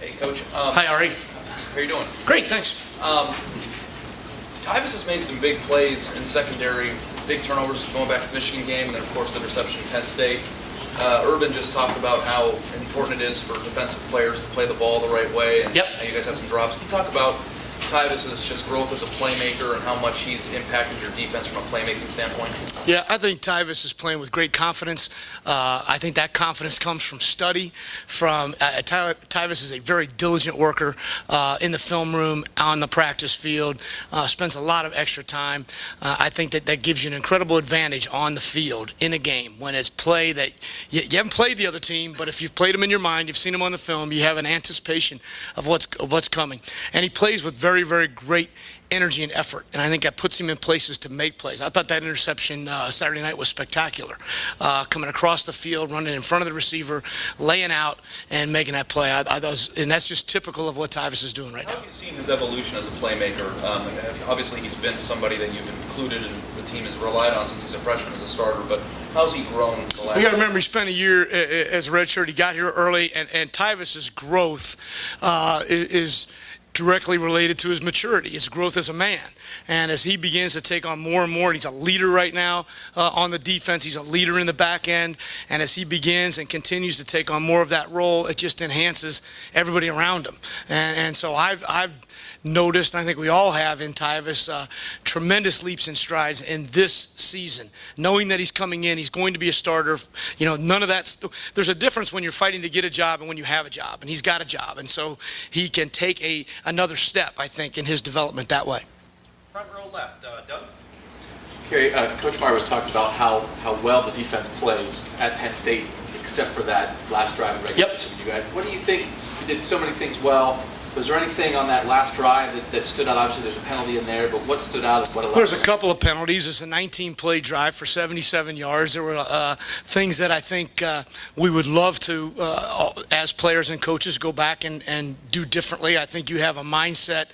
Hey, Coach. Hi, Ari. How are you doing? Great, thanks. Tyvus has made some big plays in secondary, big turnovers going back to the Michigan game, and then, of course, the interception in Penn State. Urban just talked about how important it is for defensive players to play the ball the right way, and how you guys had some drops. Can you talk about Tyvus's just growth as a playmaker and how much he's impacted your defense from a playmaking standpoint? Yeah, I think Tyvus is playing with great confidence. I think that confidence comes from study. Tyvus is a very diligent worker in the film room, on the practice field, spends a lot of extra time. I think that gives you an incredible advantage on the field in a game when it's play that you haven't played the other team, but if you've played them in your mind, you've seen them on the film, you have an anticipation of what's coming. And he plays with very, very great energy and effort, and I think that puts him in places to make plays. I thought that interception Saturday night was spectacular. Coming across the field, running in front of the receiver, laying out, and making that play. And that's just typical of what Tyvus is doing right now. How have you seen his evolution as a playmaker? Obviously, he's been somebody that you've included and the team has relied on since he's a freshman as a starter, but how's he grown the last You got to remember, he spent a year as a redshirt. He got here early, and Tyvus's growth is directly related to his maturity, his growth as a man. And as he begins to take on more and more, he's a leader right now on the defense. He's a leader in the back end. And as he begins and continues to take on more of that role, it just enhances everybody around him. And so I've noticed, I think we all have in Tyvus, tremendous leaps and strides in this season. Knowing that he's coming in, he's going to be a starter. You know, none of that. There's a difference when you're fighting to get a job and when you have a job. And he's got a job. And so he can take another step, I think, in his development that way. Front row left, Doug. Kerry, Coach Meyer was talking about how well the defense plays at Penn State, except for that last drive in regulation. You guys, what do you think? You did so many things well. Was there anything on that last drive that stood out? Obviously, there's a penalty in there, but what stood out? There's a couple of penalties. It's a 19-play drive for 77 yards. There were things that I think we would love to, as players and coaches, go back and do differently. I think you have a mindset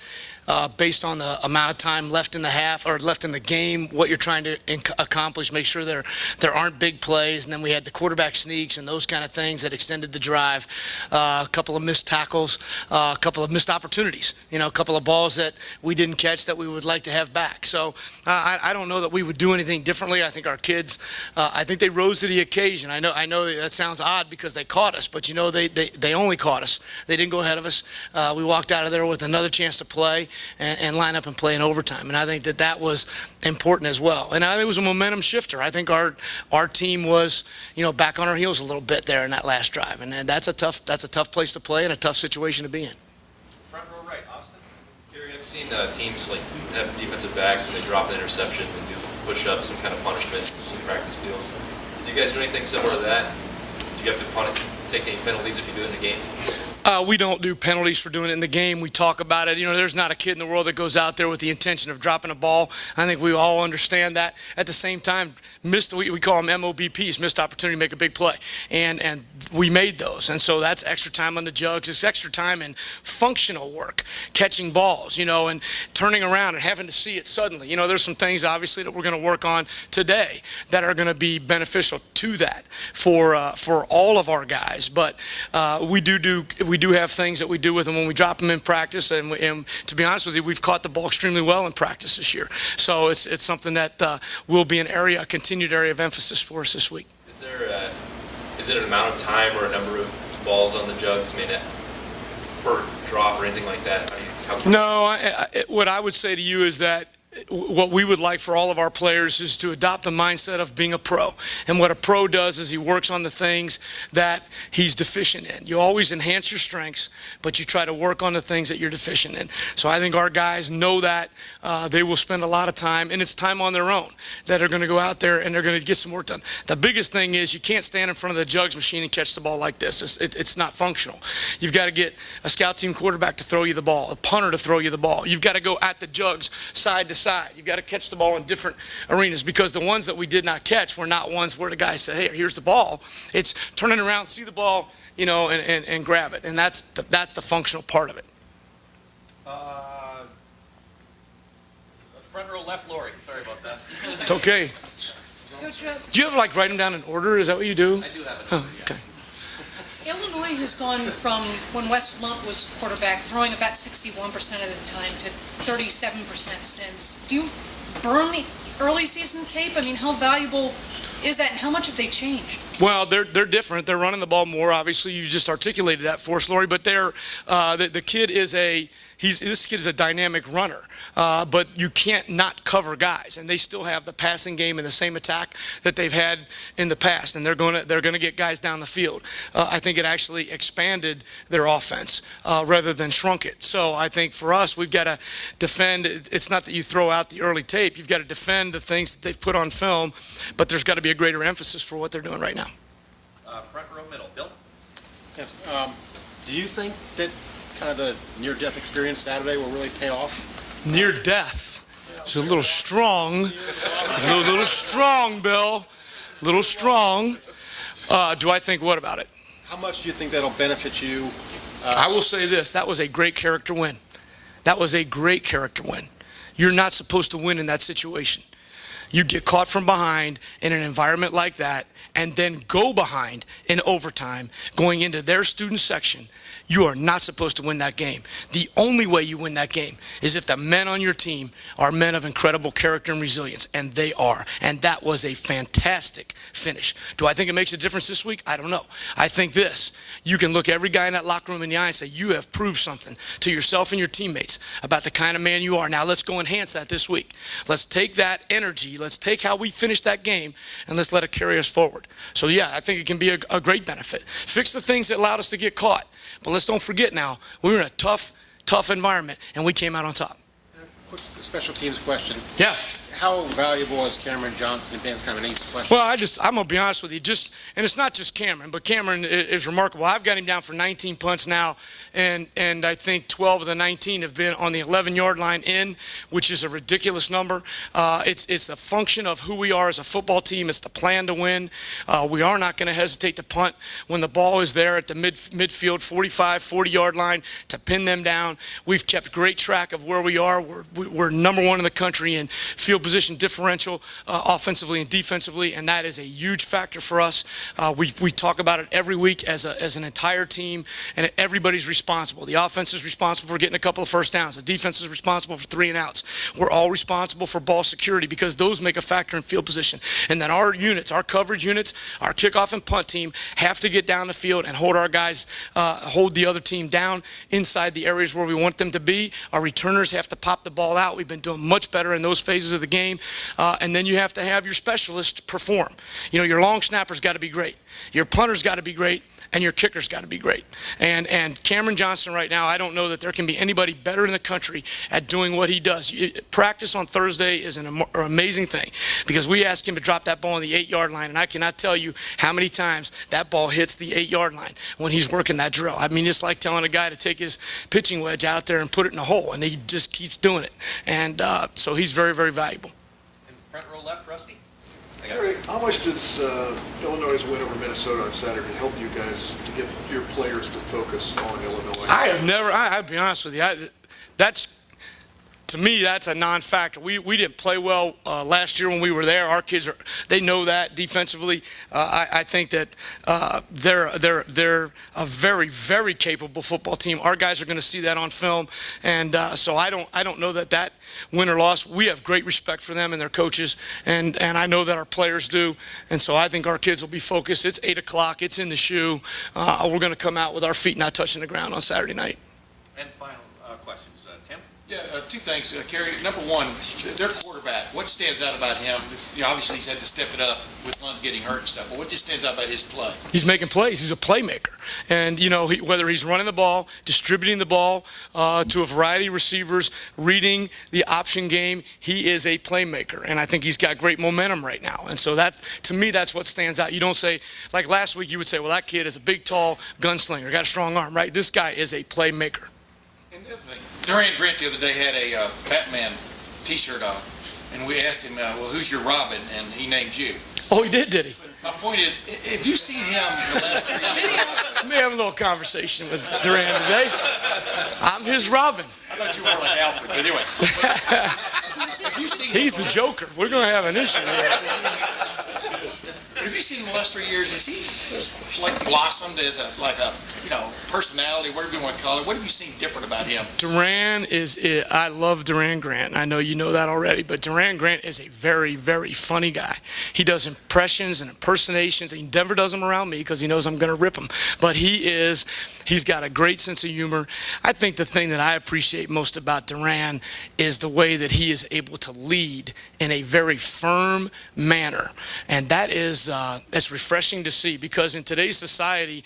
based on the amount of time left in the half or left in the game, what you're trying to accomplish, make sure there aren't big plays. And then we had the quarterback sneaks and those kind of things that extended the drive. A couple of missed tackles, a couple of missed opportunities, a couple of balls that we didn't catch that we would like to have back. So I don't know that we would do anything differently. I think our kids, I think they rose to the occasion. I know that sounds odd because they caught us, but they only caught us. They didn't go ahead of us. We walked out of there with another chance to play and line up and play in overtime. And I think that was important as well. And I think it was a momentum shifter. I think our team was, back on our heels a little bit there in that last drive. And that's a tough place to play and a tough situation to be in. Front row right, Austin. Kerry, I've seen teams like have defensive backs when they drop an interception and do push-ups and kind of punishment in the practice field. Do you guys do anything similar to that? Do you have to take any penalties if you do it in a game? We don't do penalties for doing it in the game. We talk about it. There's not a kid in the world that goes out there with the intention of dropping a ball. I think we all understand that. At the same time, we call them MOBPs, missed opportunity to make a big play. And we made those. And so that's extra time on the jugs. It's extra time in functional work, catching balls, and turning around and having to see it suddenly. There's some things, obviously, that we're going to work on today that are going to be beneficial to that for all of our guys. But we do have things that we do with them when we drop them in practice, and to be honest with you, we've caught the ball extremely well in practice this year. So it's something that will be a continued area of emphasis for us this week. Is it an amount of time or a number of balls on the jugs, per drop or anything like that? No, what I would say to you is that what we would like for all of our players is to adopt the mindset of being a pro. And what a pro does is he works on the things that he's deficient in. You always enhance your strengths, but you try to work on the things that you're deficient in. So I think our guys know that. They will spend a lot of time, and it's time on their own, that are going to go out there and they're going to get some work done. The biggest thing is you can't stand in front of the jugs machine and catch the ball like this. It's not functional. You've got to get a scout team quarterback to throw you the ball, a punter to throw you the ball. You've got to go at the jugs side to side. You've got to catch the ball in different arenas, because the ones that we did not catch were not ones where the guy said, hey, here's the ball. It's turning around, see the ball, and grab it. And that's the functional part of it. Front row left, Lori. Sorry about that. It's okay. Coach, Do you ever write them down in order? Is that what you do? I do have it. Okay. a Illinois has gone from when Wes Lunt was quarterback, throwing about 61% of the time to 37% since. Do you burn the early season tape? I mean, how valuable is that, and how much have they changed? Well, they're different. They're running the ball more. Obviously, you just articulated that for us, Lori. But the kid is this kid is a dynamic runner. But you can't not cover guys, and they still have the passing game and the same attack that they've had in the past, and they're gonna get guys down the field. I think it actually expanded their offense rather than shrunk it. So I think for us, we've got to defend. It's not that you throw out the early tape. You've got to defend the things that they've put on film, but there's got to be a greater emphasis for what they're doing right now. Front row middle, Bill. Yes. Do you think that kind of the near-death experience Saturday will really pay off? Near death. It's a little strong. A little strong, Bill. A little strong. Do I think what about it? How much do you think that'll benefit you? I will say this. That was a great character win. That was a great character win. You're not supposed to win in that situation. You get caught from behind in an environment like that and then go behind in overtime going into their student section. You are not supposed to win that game. The only way you win that game is if the men on your team are men of incredible character and resilience, and they are. And that was a fantastic finish. Do I think it makes a difference this week? I don't know. I think this. You can look every guy in that locker room in the eye and say, you have proved something to yourself and your teammates about the kind of man you are. Now let's go enhance that this week. Let's take that energy, let's take how we finished that game, and let's let it carry us forward. So yeah, I think it can be a great benefit. Fix the things that allowed us to get caught. But let's don't forget now, we were in a tough environment, and we came out on top. Quick special teams question. Yeah. How valuable is Cameron Johnson? It's kind of an easy question. Well, I'm going to be honest with you. And it's not just Cameron, but Cameron is remarkable. I've got him down for 19 punts now, and I think 12 of the 19 have been on the 11-yard line in, which is a ridiculous number. It's the function of who we are as a football team. It's the plan to win. We are not going to hesitate to punt when the ball is there at the midfield, 45, 40-yard line to pin them down. We've kept great track of where we are. We're number one in the country in field position differential offensively and defensively, and that is a huge factor for us. We talk about it every week as an entire team, and everybody's responsible. The offense is responsible for getting a couple of first downs. The defense is responsible for 3 and outs. We're all responsible for ball security because those make a factor in field position. And then our units, our coverage units, our kickoff and punt team have to get down the field and hold our guys, hold the other team down inside the areas where we want them to be. Our returners have to pop the ball out. We've been doing much better in those phases of the game. And then you have to have your specialists perform. You know, your long snapper's got to be great. Your punter's got to be great. And your kicker's got to be great. And Cameron Johnson right now, I don't know that there can be anybody better in the country at doing what he does. Practice on Thursday is an amazing thing because we ask him to drop that ball on the 8-yard line, and I cannot tell you how many times that ball hits the 8-yard line when he's working that drill. I mean, it's like telling a guy to take his pitching wedge out there and put it in a hole, and he just keeps doing it. And so he's very, very valuable. In front row left, Rusty. Kerry, how much does Illinois' win over Minnesota on Saturday help you guys to get your players to focus on Illinois? I'll be honest with you, to me, that's a non-factor. We didn't play well last year when we were there. Our kids they know that defensively. I think that they're a very, very capable football team. Our guys are going to see that on film, and so I don't know that win or loss. We have great respect for them and their coaches, and I know that our players do, and so I think our kids will be focused. It's 8 o'clock. It's in the shoe. We're going to come out with our feet not touching the ground on Saturday night. And final questions, Tim. Yeah, 2 things. Kerry, number one, their quarterback, what stands out about him? Obviously, he's had to step it up with Lund getting hurt and stuff, but what just stands out about his play? He's making plays. He's a playmaker. And, you know, whether he's running the ball, distributing the ball to a variety of receivers, reading the option game, he is a playmaker. And I think he's got great momentum right now. And so to me, that's what stands out. You don't say, like last week, you would say, well, that kid is a big, tall gunslinger, got a strong arm, right? This guy is a playmaker. And the other thing, Dorian Grant the other day had a Batman T-shirt on, and we asked him, well, who's your Robin? And he named you. Oh, he did he? My point is, if you've seen him the last 3 years... Let me have a little conversation with Duran today. I'm his Robin. I thought you were like Alfred, but anyway. If you've seen He's the Joker. We're going to have an issue here. If you've seen him the last 3 years, has he like blossomed as personality, whatever you want to call it? What have you seen different about him? Duran I love Duran Grant. I know you know that already, but Duran Grant is a very, very funny guy. He does impressions and impersonations. He never does them around me because he knows I'm going to rip him. But he's got a great sense of humor. I think the thing that I appreciate most about Duran is the way that he is able to lead in a very firm manner. And that is that's refreshing to see, because in today's society,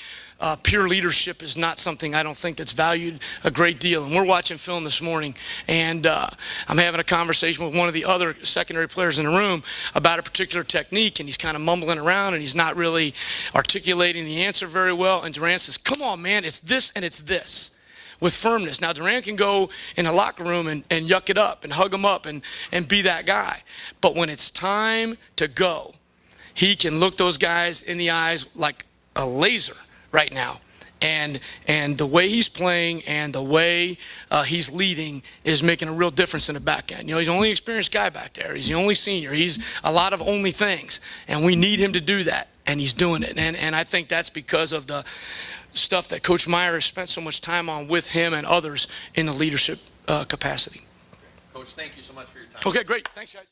pure leadership is not something I don't think that's valued a great deal. And we're watching film this morning, and I'm having a conversation with one of the other secondary players in the room about a particular technique, and he's kind of mumbling around, and he's not really articulating the answer very well. And Duran says, "Come on, man, it's this and it's this," with firmness. Now, Duran can go in the locker room and yuck it up and hug him up and be that guy. But when it's time to go, he can look those guys in the eyes like a laser right now. And the way he's playing and the way he's leading is making a real difference in the back end. You know, he's the only experienced guy back there. He's the only senior. He's a lot of only things. And we need him to do that. And he's doing it. And I think that's because of the stuff that Coach Meyer has spent so much time on with him and others in the leadership capacity. Coach, thank you so much for your time. Okay, great. Thanks, guys.